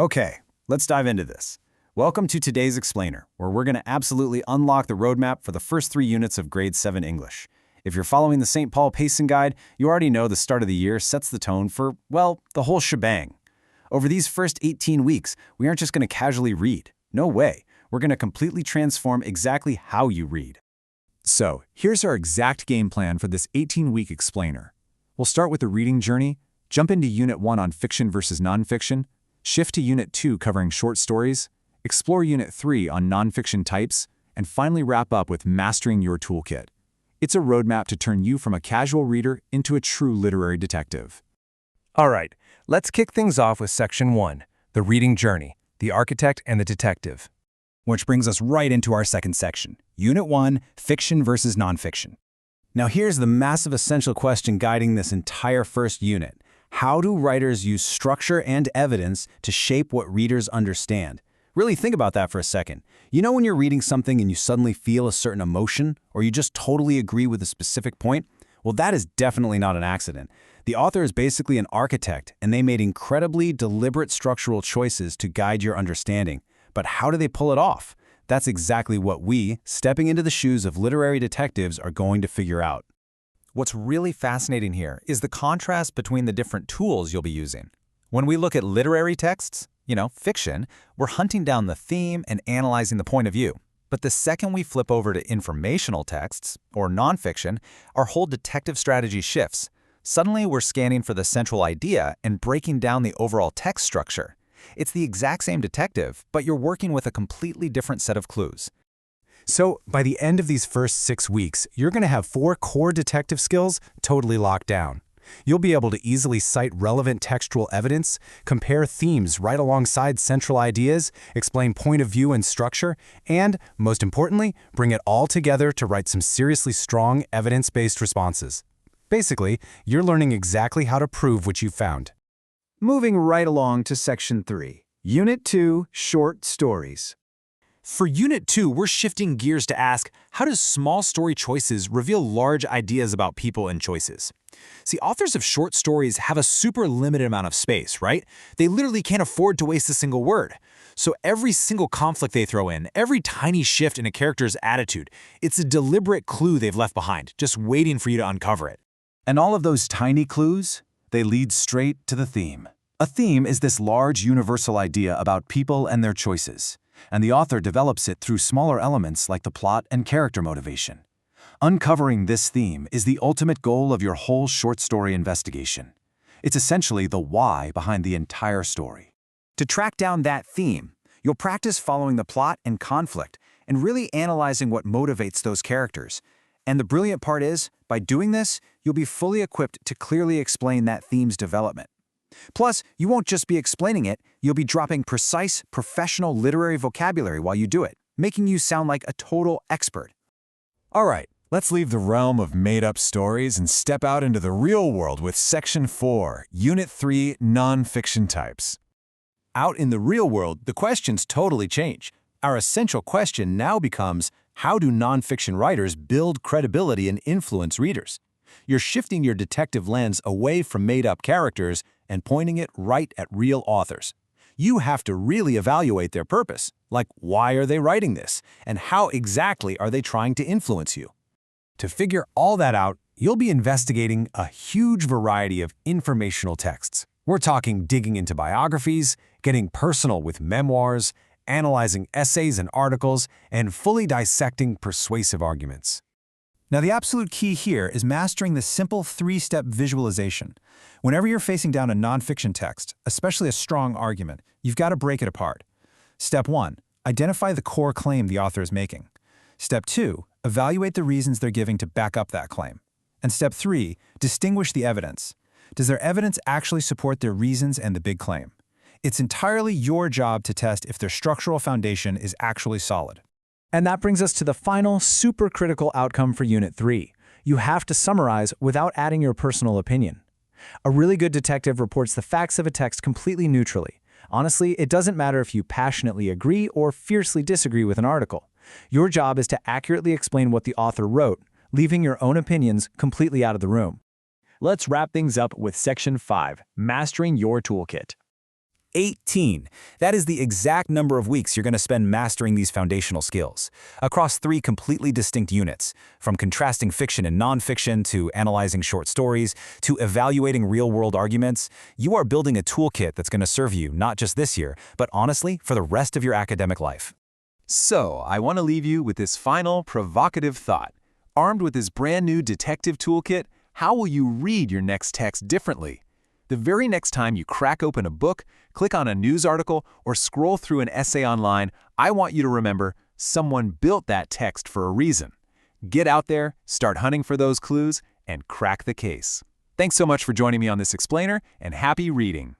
Okay, let's dive into this. Welcome to today's Explainer, where we're going to absolutely unlock the roadmap for the first 3 units of Grade 7 English. If you're following the St. Paul Pacing Guide, you already know the start of the year sets the tone for, well, the whole shebang. Over these first 18 weeks, we aren't just going to casually read. No way. We're going to completely transform exactly how you read. So, here's our exact game plan for this 18-week explainer. We'll start with the reading journey, jump into Unit 1 on fiction versus nonfiction, shift to Unit 2 covering short stories, explore Unit 3 on nonfiction types, and finally wrap up with mastering your toolkit. It's a roadmap to turn you from a casual reader into a true literary detective. All right, let's kick things off with Section 1, the reading journey, the architect and the detective. Which brings us right into our second section, Unit 1, Fiction versus Nonfiction. Now here's the massive essential question guiding this entire first unit. How do writers use structure and evidence to shape what readers understand? Really think about that for a second. You know when you're reading something and you suddenly feel a certain emotion, or you just totally agree with a specific point? Well, that is definitely not an accident. The author is basically an architect, and they made incredibly deliberate structural choices to guide your understanding. But how do they pull it off? That's exactly what we, stepping into the shoes of literary detectives, are going to figure out. What's really fascinating here is the contrast between the different tools you'll be using. When we look at literary texts, fiction, we're hunting down the theme and analyzing the point of view. But the second we flip over to informational texts, or nonfiction, our whole detective strategy shifts. Suddenly, we're scanning for the central idea and breaking down the overall text structure. It's the exact same detective, but you're working with a completely different set of clues. So, by the end of these first 6 weeks, you're going to have 4 core detective skills totally locked down. You'll be able to easily cite relevant textual evidence, compare themes right alongside central ideas, explain point of view and structure, and, most importantly, bring it all together to write some seriously strong evidence-based responses. Basically, you're learning exactly how to prove what you found. Moving right along to Section 3, Unit 2, Short Stories. For Unit 2, we're shifting gears to ask, how does small story choices reveal large ideas about people and choices? See, authors of short stories have a super limited amount of space, right? They literally can't afford to waste a single word. So every single conflict they throw in, every tiny shift in a character's attitude, it's a deliberate clue they've left behind, just waiting for you to uncover it. And all of those tiny clues, they lead straight to the theme. A theme is this large universal idea about people and their choices, and the author develops it through smaller elements like the plot and character motivation. Uncovering this theme is the ultimate goal of your whole short story investigation. It's essentially the why behind the entire story. To track down that theme, you'll practice following the plot and conflict and really analyzing what motivates those characters. And the brilliant part is, by doing this, you'll be fully equipped to clearly explain that theme's development. Plus, you won't just be explaining it, you'll be dropping precise, professional literary vocabulary while you do it, making you sound like a total expert. All right, let's leave the realm of made-up stories and step out into the real world with Section 4, Unit 3, Nonfiction Types. Out in the real world, the questions totally change. Our essential question now becomes, how do nonfiction writers build credibility and influence readers? You're shifting your detective lens away from made-up characters and pointing it right at real authors. You have to really evaluate their purpose, like why are they writing this, and how exactly are they trying to influence you? To figure all that out, you'll be investigating a huge variety of informational texts. We're talking digging into biographies, getting personal with memoirs, analyzing essays and articles, and fully dissecting persuasive arguments. Now, the absolute key here is mastering the simple 3-step visualization. Whenever you're facing down a nonfiction text, especially a strong argument, you've got to break it apart. Step 1, identify the core claim the author is making. Step 2, evaluate the reasons they're giving to back up that claim. And Step 3, distinguish the evidence. Does their evidence actually support their reasons and the big claim? It's entirely your job to test if their structural foundation is actually solid. And that brings us to the final, super critical outcome for Unit 3. You have to summarize without adding your personal opinion. A really good detective reports the facts of a text completely neutrally. Honestly, it doesn't matter if you passionately agree or fiercely disagree with an article. Your job is to accurately explain what the author wrote, leaving your own opinions completely out of the room. Let's wrap things up with Section 5, Mastering Your Toolkit. 18. That is the exact number of weeks you're going to spend mastering these foundational skills, across 3 completely distinct units, from contrasting fiction and nonfiction to analyzing short stories to evaluating real-world arguments. You are building a toolkit that's going to serve you not just this year, but honestly, for the rest of your academic life. So, I want to leave you with this final, provocative thought. Armed with this brand new detective toolkit, how will you read your next text differently? The very next time you crack open a book, click on a news article, or scroll through an essay online, I want you to remember someone built that text for a reason. Get out there, start hunting for those clues, and crack the case. Thanks so much for joining me on this explainer, and happy reading!